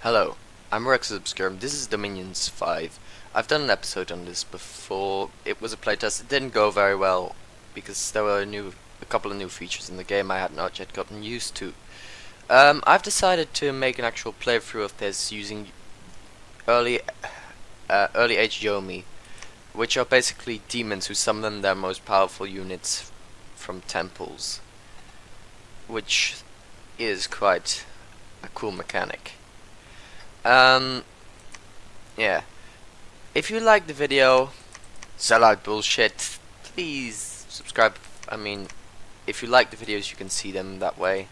Hello, I'm Rex Obscurum. This is Dominions 5. I've done an episode on this before. It was a playtest. It didn't go very well because there were a couple of new features in the game I had not yet gotten used to. I've decided to make an actual playthrough of this using early age Yomi, which are basically demons who summon their most powerful units from temples, which is quite a cool mechanic. Yeah. If you like the video, sellout bullshit, please subscribe. I mean, if you like the videos, you can see them that way.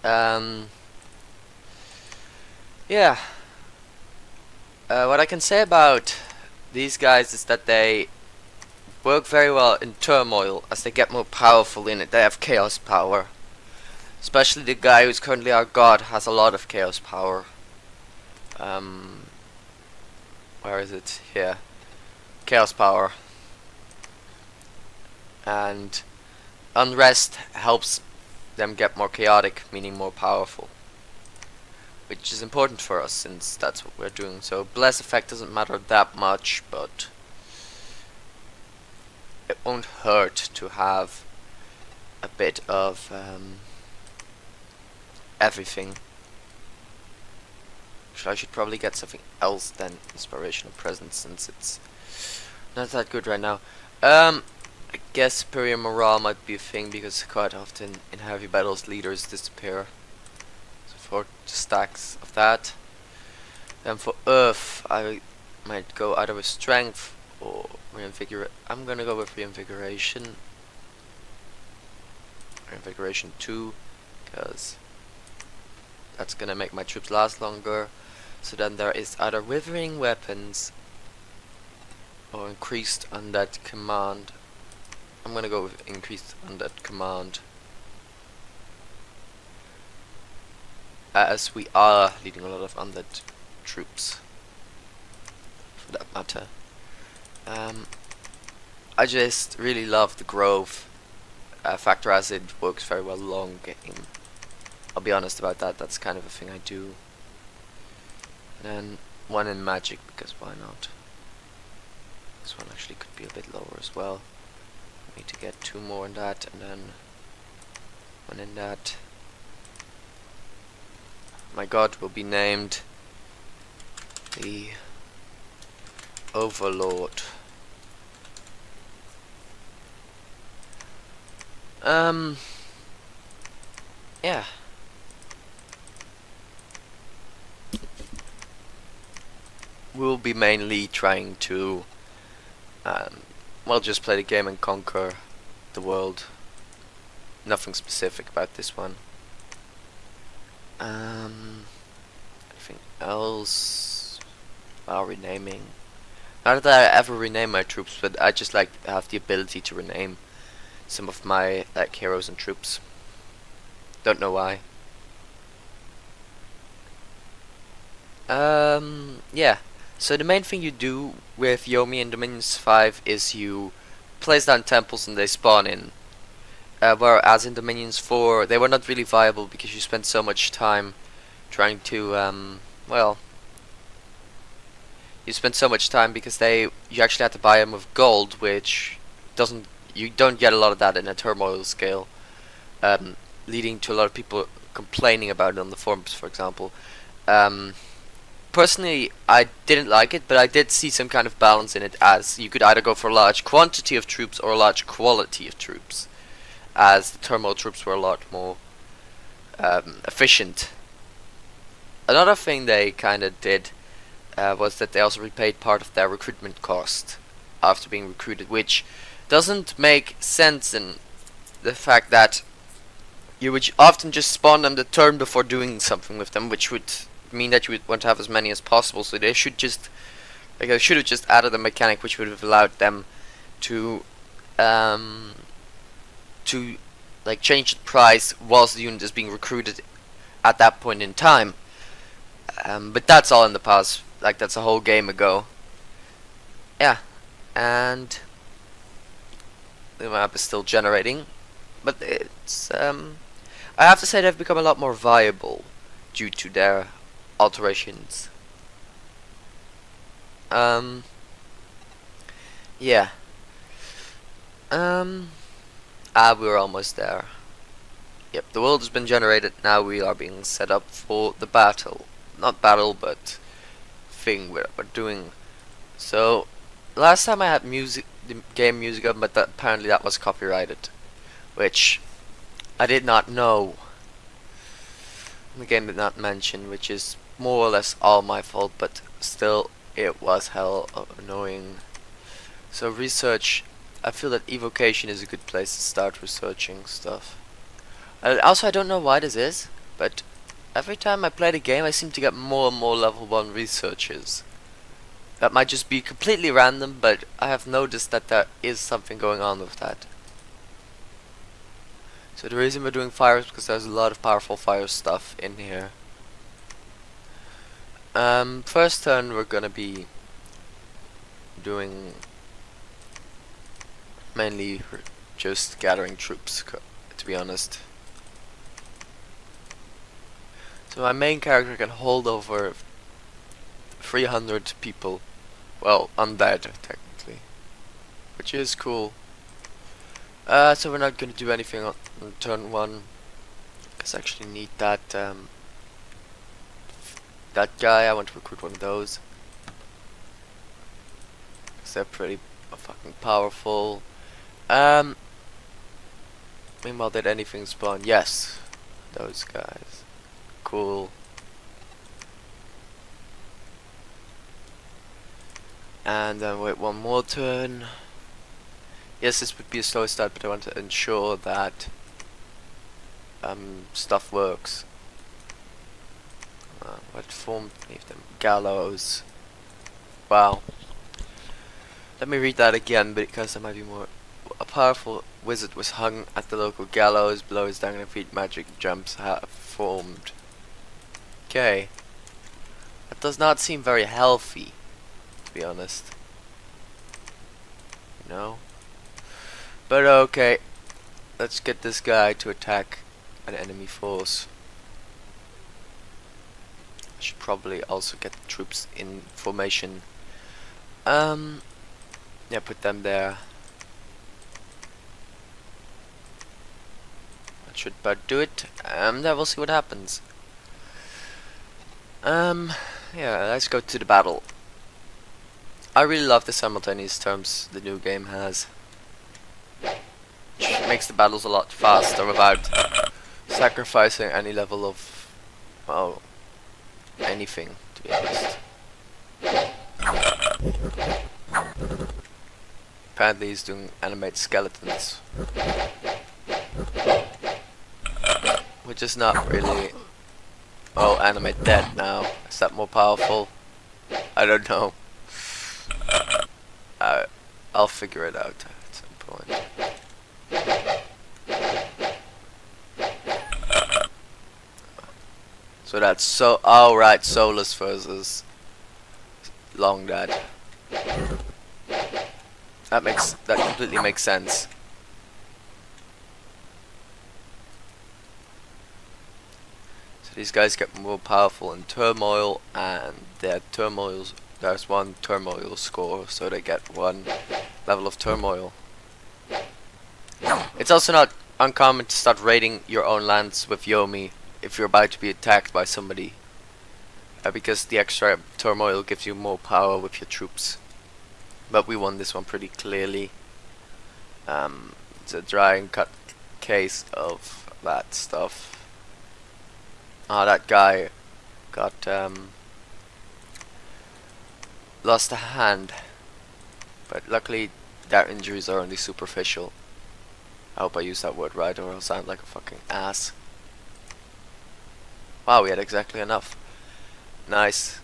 Yeah. What I can say about these guys is that they work very well in turmoil as they get more powerful in it. They have chaos power. Especially the guy who's currently our god has a lot of chaos power. Where is it? Here. Chaos power. And unrest helps them get more chaotic, meaning more powerful. Which is important for us since that's what we're doing. So bless effect doesn't matter that much, but it won't hurt to have a bit of everything. I should probably get something else than inspirational presence since it's not that good right now. I guess superior morale might be a thing because quite often in heavy battles leaders disappear. So for stacks of that. Then for earth I might go either with strength or reinvigorate. I'm gonna go with reinvigoration. Reinvigoration 2 because that's gonna make my troops last longer. So then there is either withering weapons or increased undead command. I'm gonna go with increased undead command, as we are leading a lot of undead troops for that matter. I just really love the growth factor as it works very well long game. I'll be honest about that, that's kind of a thing I do. And then one in magic, because why not? This one actually could be a bit lower as well. I need to get 2 more in that, and then 1 in that. My god will be named the Overlord. Yeah. We'll be mainly trying to well, just play the game and conquer the world. Nothing specific about this one. Anything else? Well, renaming. Not that I ever rename my troops, but I just like to have the ability to rename some of my heroes and troops. Don't know why. Yeah. So the main thing you do with Yomi in Dominions 5 is you place down temples and they spawn in. Whereas in Dominions 4 they were not really viable because you spent so much time trying to well, you spent so much time because you actually had to buy them with gold, which you don't get a lot of that in a turmoil scale, leading to a lot of people complaining about it on the forums, for example. Personally, I didn't like it, but I did see some kind of balance in it, as you could either go for a large quantity of troops or a large quality of troops, as the turmoil troops were a lot more efficient. Another thing they kinda did was that they also repaid part of their recruitment cost after being recruited, which doesn't make sense in the fact that you would often just spawn them the turn before doing something with them, which would mean that you would want to have as many as possible. So they should just they should have just added a mechanic which would have allowed them to change the price whilst the unit is being recruited at that point in time. But that's all in the past. That's a whole game ago. Yeah, and the map is still generating, but it's I have to say they've become a lot more viable due to their alterations. Yeah. We're almost there. Yep, the world has been generated. Now we are being set up for the battle. Not battle, but thing we're doing. So, last time I had music, the game music up, but apparently that was copyrighted, which I did not know. The game did not mention, which is more or less all my fault, but still, it was hell annoying. So research, I feel that evocation is a good place to start researching stuff. Also, I don't know why this is, but every time I play the game, I seem to get more and more level 1 researches. That might just be completely random, but I have noticed that there is something going on with that. So the reason we're doing fire is because there's a lot of powerful fire stuff in here. First turn we're gonna be doing mainly just gathering troops, to be honest. So my main character can hold over 300 people. Well, undead technically, which is cool. So we're not gonna do anything on turn 1, because I actually need that that guy. I want to recruit one of those, because they're pretty fucking powerful. Meanwhile, did anything spawn? Yes, those guys. Cool. And then wait one more turn. Yes, this would be a slow start, but I want to ensure that stuff works. What form? Leave them gallows. Wow. Let me read that again, because there might be more. A powerful wizard was hung at the local gallows. Below his dangling feet, magic jumps have formed. Okay. That does not seem very healthy, to be honest. No. But okay. Let's get this guy to attack an enemy force. I should probably also get the troops in formation. Yeah, put them there. That should about do it. Then we'll see what happens. Yeah, let's go to the battle. I really love the simultaneous terms the new game has. Which makes the battles a lot faster without sacrificing any level of, well, anything, to be honest. Apparently he's doing animate skeletons, which is not really. Oh, animate dead now. Is that more powerful? I don't know. I'll figure it out at some point. So that's so. Oh right, Solus versus Long Dead. That completely makes sense. So these guys get more powerful in turmoil, and their turmoils. There's one turmoil score, so they get one level of turmoil. It's also not uncommon to start raiding your own lands with Yomi if you're about to be attacked by somebody, because the extra turmoil gives you more power with your troops. But we won this one pretty clearly. It's a dry and cut case of that stuff. That guy got lost a hand, but luckily their injuries are only superficial. I hope I used that word right, or I'll sound like a fucking ass. Wow, we had exactly enough. Nice.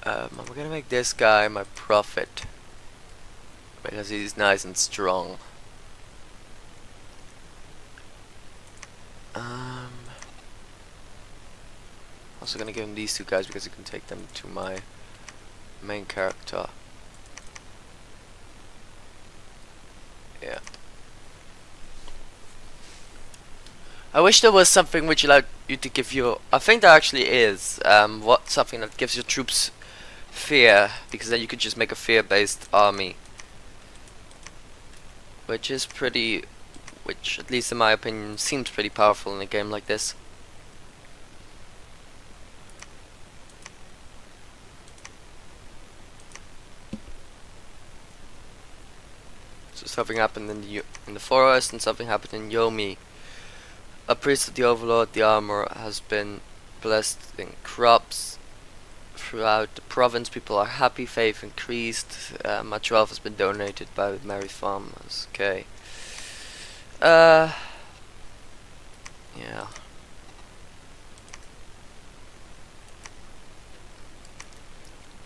I'm gonna make this guy my prophet, because he's nice and strong. Also gonna give him these two guys because I can take them to my main character. Yeah. I wish there was something which allowed you to give your... I think there actually is. What something that gives your troops fear, because then you could just make a fear-based army, which is pretty... which, at least in my opinion, seems pretty powerful in a game like this. So something happened in the forest, and something happened in Yomi. A priest of the Overlord, the armor, has been blessed in crops throughout the province. People are happy, faith increased. Much wealth has been donated by merry farmers. Okay. Yeah.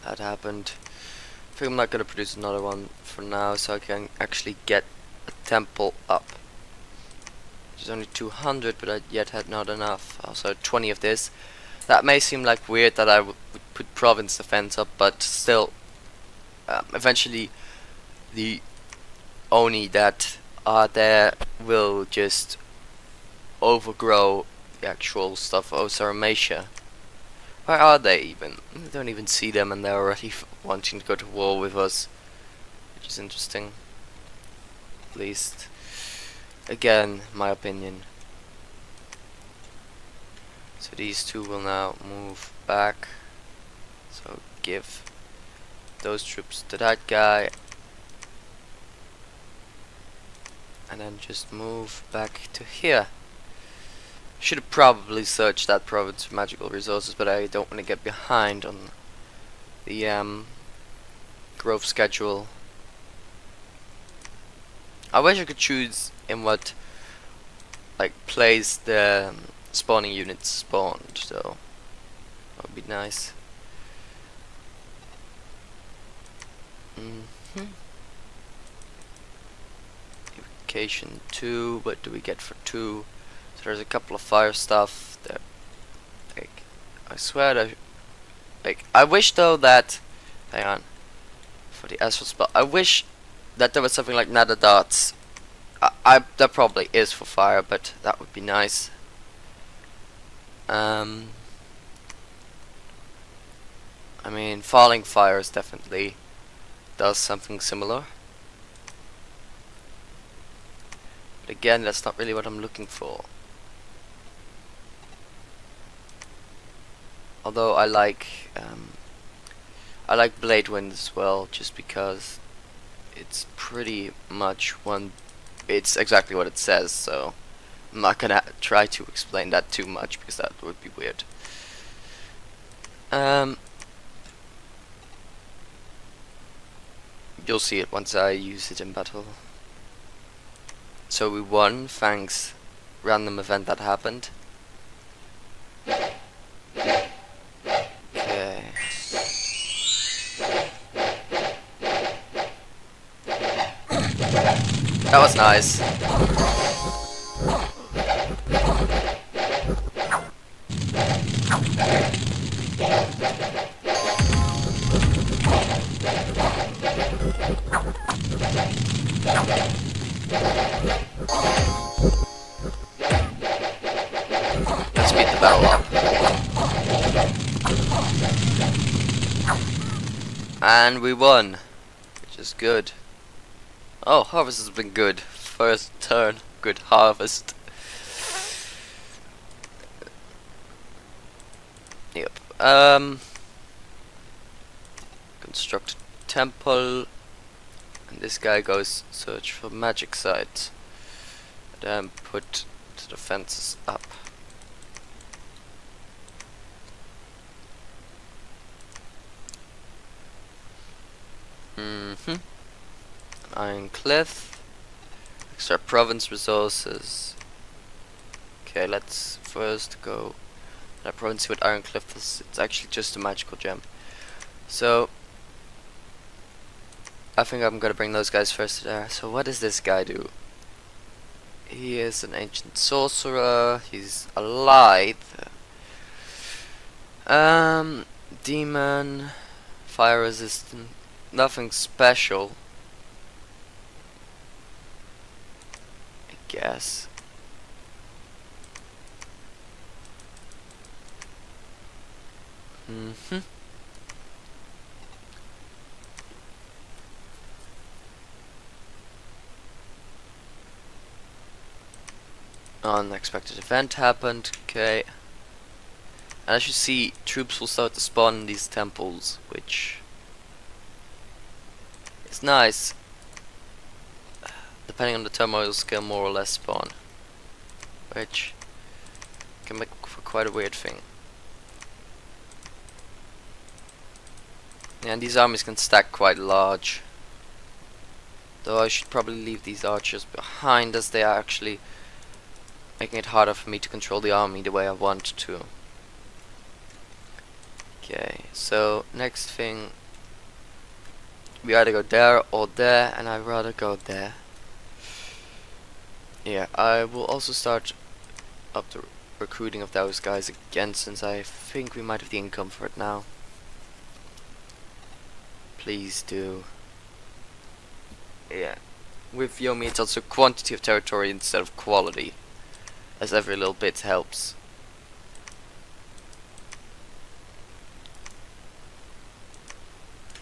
That happened. I think I'm not gonna produce another one for now, so I can actually get a temple up. Which is only 200, but I yet had not enough. Also 20 of this. That may seem like weird that I would put province defense up, but still, eventually the Oni that are there will just overgrow the actual stuff of Saramatia. Where are they even? I don't even see them, and they're already wanting to go to war with us, which is interesting. At least, again, my opinion. So these two will now move back. So give those troops to that guy, and then just move back to here. Should have probably searched that province for magical resources, but I don't want to get behind on the growth schedule. I wish I could choose in what place the spawning units spawned, so that would be nice. Evocation 2, what do we get for 2? So there's a couple of fire stuff there. I swear that I wish though that, hang on, for the astral spell, I wish that there was something like nether darts. That probably is for fire, but that would be nice. I mean, falling fires definitely does something similar. But again, that's not really what I'm looking for. Although I like Blade Wind as well, just because it's pretty much it's exactly what it says, so I'm not gonna try to explain that too much because that would be weird. You'll see it once I use it in battle. So we won thanks random event that happened. Okay. That was nice. Let's beat the battle up. And we won, which is good. Oh, harvest has been good. First turn, good harvest. Yep. Construct a temple, and this guy goes search for magic sites. Then put the defenses up. Iron Cliff. Extra province resources. Okay, let's first go that province with Iron Cliff. It's actually just a magical gem. So I think I'm gonna bring those guys first there. So what does this guy do? He is an ancient sorcerer. He's alive. Demon, fire resistant, nothing special, I guess. Mm-hmm. Unexpected event happened. Okay. And as you see, troops will start to spawn in these temples, which is nice. Depending on the turmoil skill, more or less spawn, which can make for quite a weird thing. And these armies can stack quite large. Though I should probably leave these archers behind, as they are actually making it harder for me to control the army the way I want to. Okay, so next thing, we either go there or there, and I'd rather go there. Yeah, I will also start up the recruiting of those guys again, since I think we might have the income for it now. Please do. Yeah, with Yomi it's also quantity of territory instead of quality, as every little bit helps.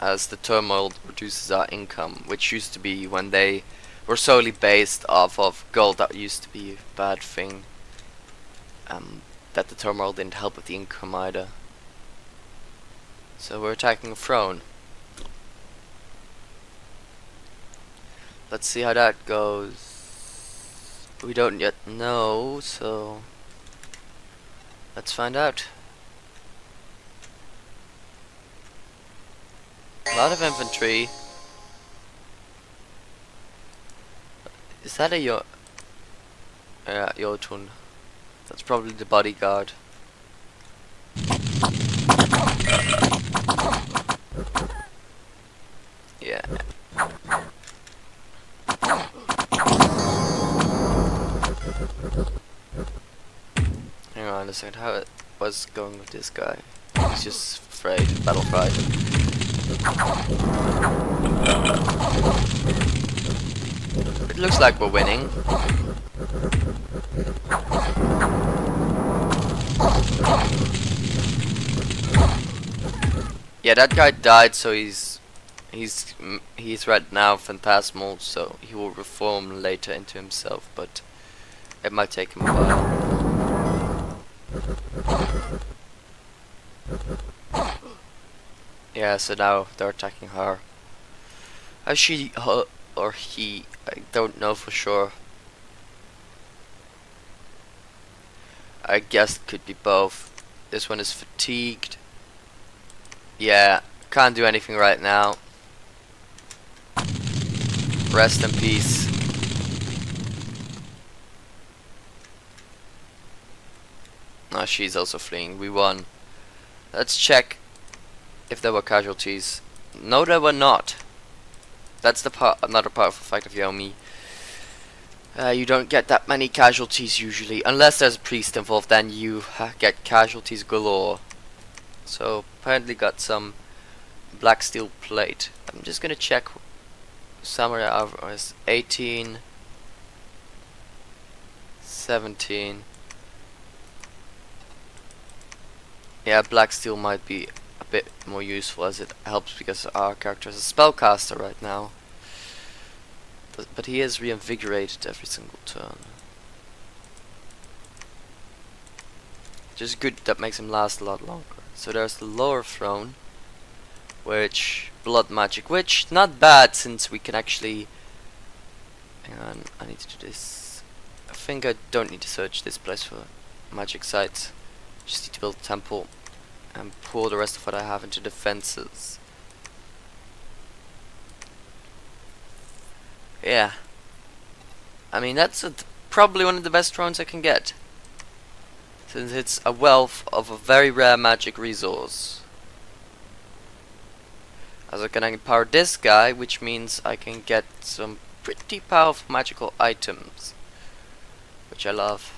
As the turmoil reduces our income, which used to be, when they were solely based off of gold, that used to be a bad thing. That the turmoil didn't help with the income either. So we're attacking a throne. Let's see how that goes. We don't yet know, so let's find out. A lot of infantry. Is that a Jotun? That's probably the bodyguard. Yeah. Hang on a second, how it was going with this guy? He's just afraid, battle frightened. It looks like we're winning. Yeah, that guy died, so he's right now phantasmal, so he will reform later into himself, but it might take him a while. Yeah, so now they're attacking her. She, her, or he, I don't know for sure. I guess it could be both. This one is fatigued. Yeah, can't do anything right now. Rest in peace. Oh, she's also fleeing. We won. Let's check if there were casualties. No, there were not. That's the another powerful fact of Yomi. You don't get that many casualties usually, unless there's a priest involved. Then you get casualties galore. So apparently got some black steel plate. I'm just gonna check. Samurai hours 18, 17. Yeah, black steel might be a bit more useful, as it helps because our character is a spellcaster right now. But he is reinvigorated every single turn. Just good, that makes him last a lot longer. So there's the lower throne, which blood magic, which not bad since we can actually. Hang on, I need to do this. I think I don't need to search this place for magic sites. Just need to build a temple and pour the rest of what I have into defenses. Yeah, I mean that's probably one of the best thrones I can get, since it's a wealth of a very rare magic resource. As I can empower this guy, which means I can get some pretty powerful magical items, which I love.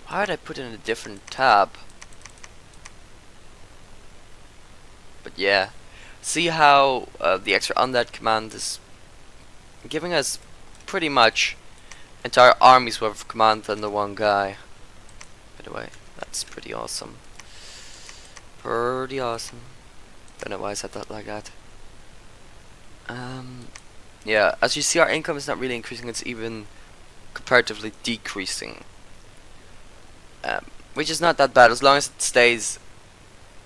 Why did I put it in a different tab? But yeah, see how the extra undead command is giving us pretty much entire armies worth of command under one guy. By the way, that That's pretty awesome. Pretty awesome. Don't know why I said that like that. Yeah, as you see, our income is not really increasing, it's even comparatively decreasing. Which is not that bad. As long as it stays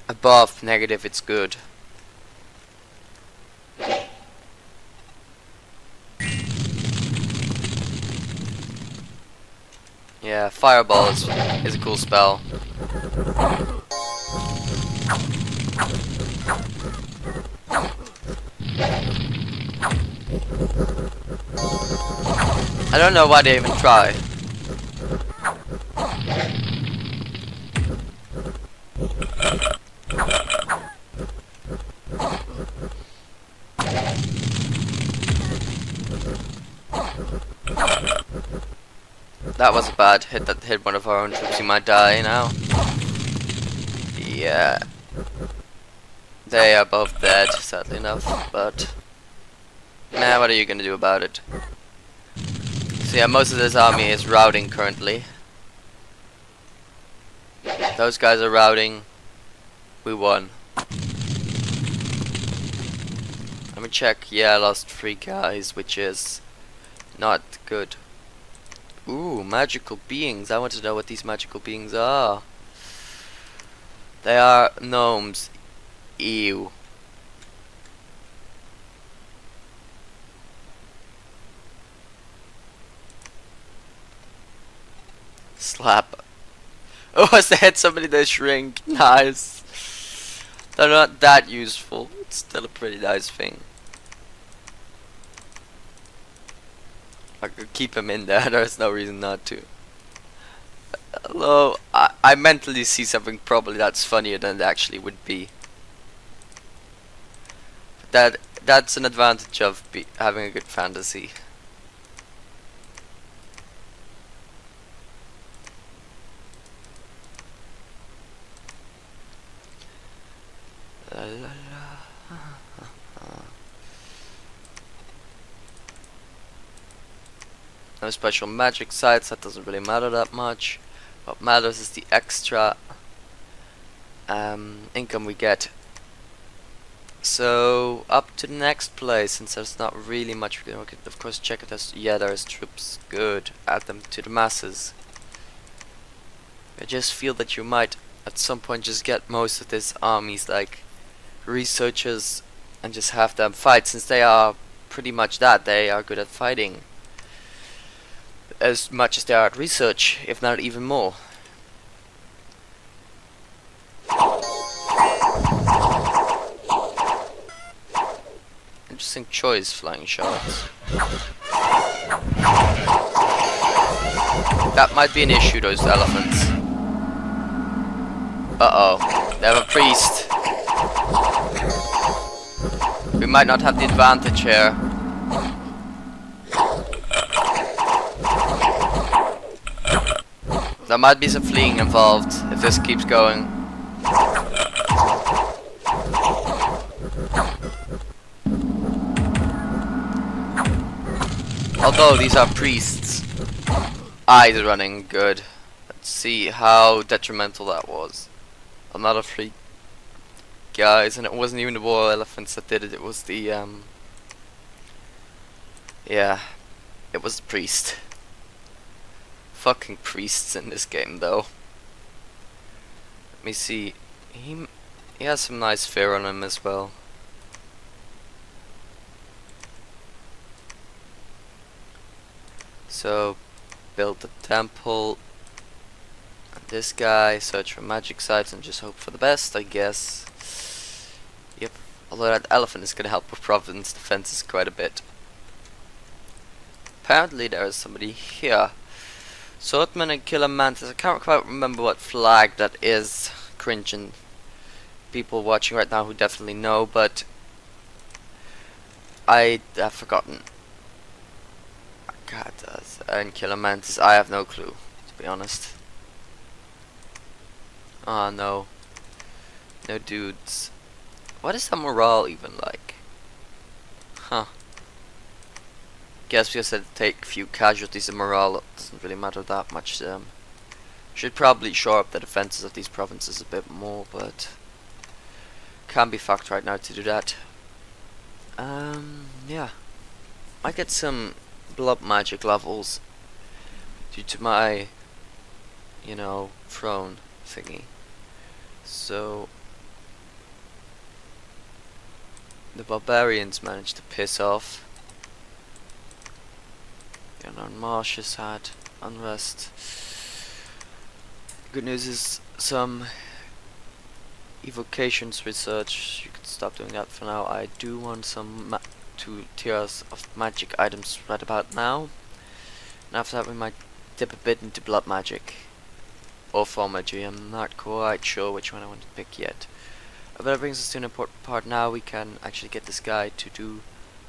above negative, it's good. Yeah, Fireball is a cool spell. I don't know why they even try. That was a bad hit that hit one of our own troops. He might die now. Yeah. They are both dead, sadly enough, but nah, what are you gonna do about it? So yeah, most of this army is routing currently. Those guys are routing. We won. Let me check. Yeah, I lost 3 guys, which is not good. Ooh, magical beings. I want to know what these magical beings are. They are gnomes. Ew. Slap. Oh, as they hit somebody, they shrink. Nice. They're not that useful. It's still a pretty nice thing. I could keep him in there. There's no reason not to. Hello. I mentally see something probably that's funnier than it actually would be. That's an advantage of having a good fantasy. La, la, la. No special magic sites, that doesn't really matter that much. What matters is the extra income we get. So up to the next place, since there's not really much we can of course check it. Yeah, there's troops. Good. Add them to the masses. I just feel that you might at some point just get most of these armies like researchers and just have them fight, since they are pretty much that. They are good at fighting as much as they are at research, if not even more. Interesting choice, flying shots. That might be an issue, those elephants. Uh-oh, they have a priest. We might not have the advantage here. There might be some fleeing involved if this keeps going. Although these are priests. Eyes running, good. Let's see how detrimental that was. Another 3 guys, and it wasn't even the war elephants that did it, it was the yeah, it was the priest. Fucking priests in this game though. Let me see. He has some nice fear on him as well. So build the temple. And this guy, search for magic sites and just hope for the best, I guess. Yep. Although that elephant is gonna help with province defenses quite a bit. Apparently there is somebody here. Swordman and Killer Mantis. I can't quite remember what flag that is. Cringing people watching right now who definitely know, but I have forgotten. God does. And Killer Mantis, I have no clue, to be honest. Oh no. No dudes. What is the morale even like? Huh. Guess because I take a few casualties, the morale doesn't really matter that much to them. Should probably shore up the defenses of these provinces a bit more, but can't be fucked right now to do that. Yeah. I get some blood magic levels due to my, you know, throne thingy. So the barbarians managed to piss off. You know, Marsh's had unrest. Good news is some evocations research. You can stop doing that for now. I do want some 2 tiers of magic items right about now. And after that we might dip a bit into blood magic. Or thaumaturgy. I'm not quite sure which one I want to pick yet. But that brings us to an important part now. We can actually get this guy to do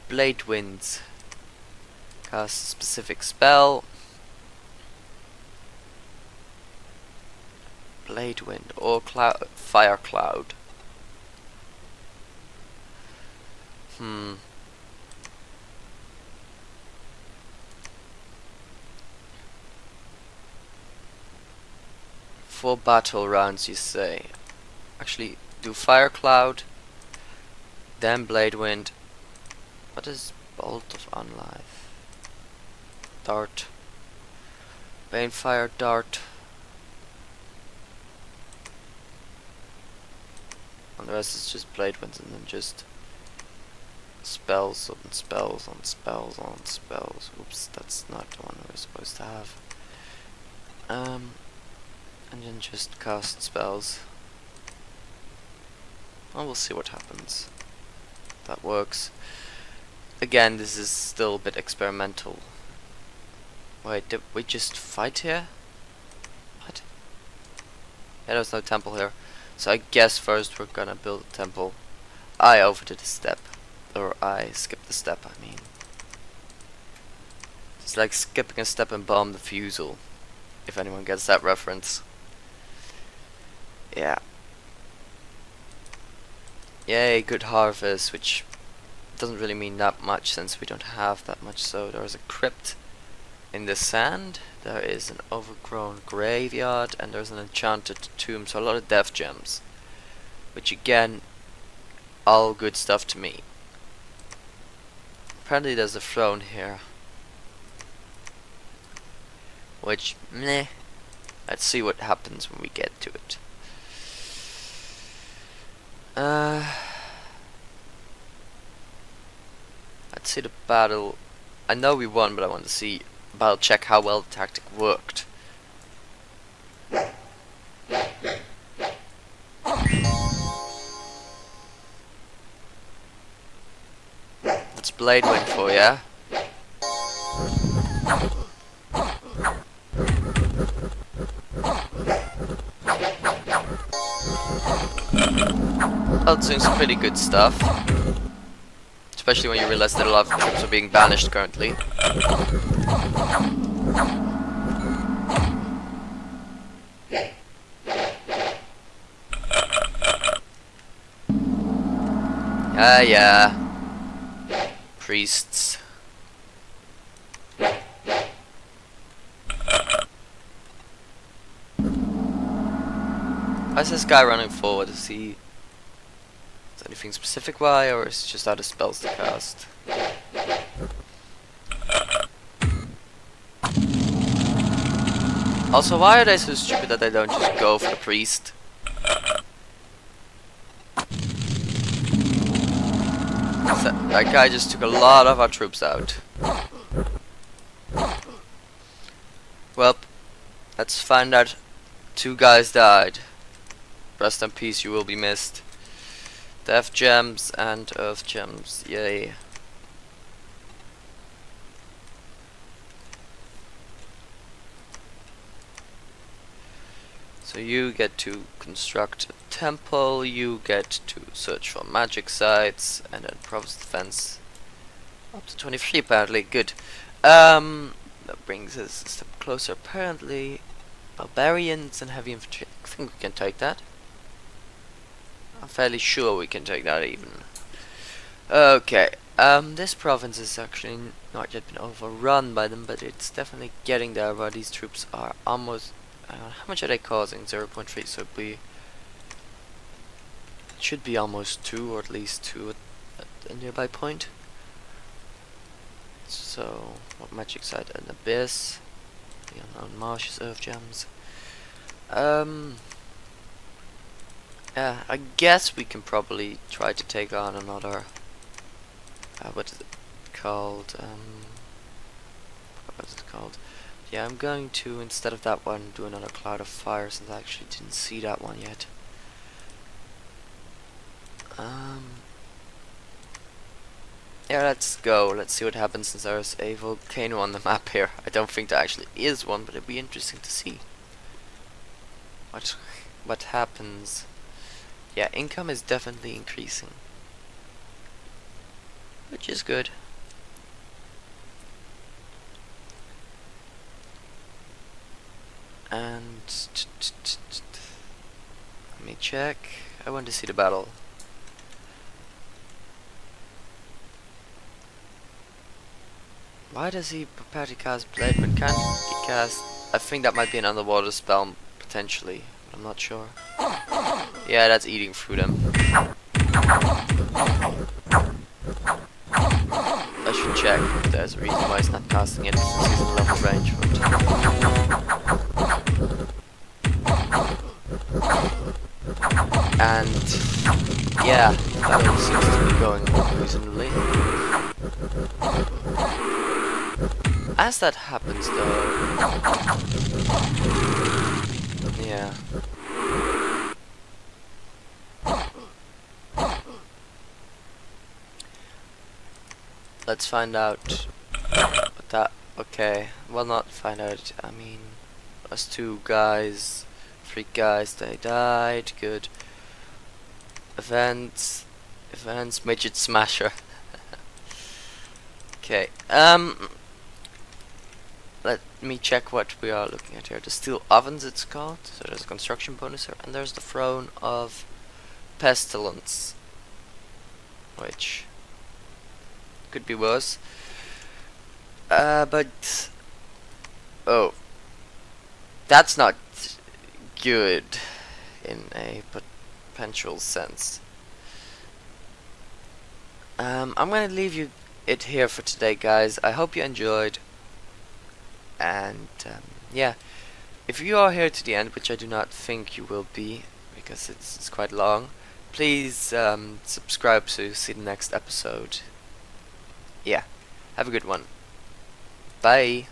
blade winds. Cast a specific spell. Blade wind or fire cloud. For battle rounds, you say. Actually, do fire cloud, then blade wind. What is bolt of unlife? Dart. Bane fire dart. And the rest is just blade winds, and then just spells on spells on spells on spells. Oops, that's not the one we're supposed to have. And then just cast spells. Well, we'll see what happens. That works. Again, this is still a bit experimental. Wait, did we just fight here? What? Yeah, there's no temple here. So I guess first we're gonna build a temple. I overdid a step. Or I skipped a step, I mean. It's like skipping a step and bomb the fusel. If anyone gets that reference. Yeah. Yay, good harvest, which doesn't really mean that much since we don't have that much. So there's a crypt in the sand, there is an overgrown graveyard, and there's an enchanted tomb, so a lot of death gems. Which again, all good stuff to me. Apparently there's a throne here. Which, meh. Let's see what happens when we get to it. Let's see the battle. I know we won, but I want to see battle check how well the tactic worked. That's blade wind for ya. That's doing some pretty good stuff. Especially when you realize that a lot of troops are being banished currently. Yeah. Priests. Why is this guy running forward? Is he... Is anything specific why, or is it just out of spells to cast? Also, why are they so stupid that they don't just go for the priest? That guy just took a lot of our troops out. Well, let's find out. 2 guys died. Rest in peace, you will be missed. Death gems and earth gems, yay. So you get to construct a temple, you get to search for magic sites, and then province defense. Up to 23 apparently, good. That brings us a step closer apparently. Barbarians and heavy infantry, I think we can take that. I'm fairly sure we can take that even. Okay, this province is actually not yet been overrun by them, but it's definitely getting there where these troops are almost How much are they causing? 0.3, so it should be almost 2, or at least 2 at a nearby point. So, what magic site? An abyss. The unknown marshes, earth gems. Yeah, I guess we can probably try to take on another. What is it called? What is it called? Yeah, I'm going to, instead of that one, do another cloud of fire, since I actually didn't see that one yet. Yeah, let's go. Let's see what happens since there's a volcano on the map here. I don't think there actually is one, but it'd be interesting to see what happens. Yeah, income is definitely increasing, which is good. And let me check. I want to see the battle. Why does he prepare to cast Blade but can't he cast? I think that might be an underwater spell potentially. I'm not sure. Yeah, that's eating through them. I should check if there's a reason why he's not casting it, since he's in level range for it. And yeah, that seems to be going reasonably. As that happens though, yeah. Let's find out what that, okay, well not find out, I mean, us 2 guys, 3 guys, they died, good. Events, midget smasher. Okay, let me check what we are looking at here. The steel ovens it's called, so there's a construction bonus here, and there's the throne of pestilence, which could be worse. But oh, that's not good in a potential sense. I'm gonna leave it here for today, guys. I hope you enjoyed, and yeah, if you are here to the end, which I do not think you will be, because it's quite long, please subscribe so you see the next episode. Yeah, have a good one. Bye.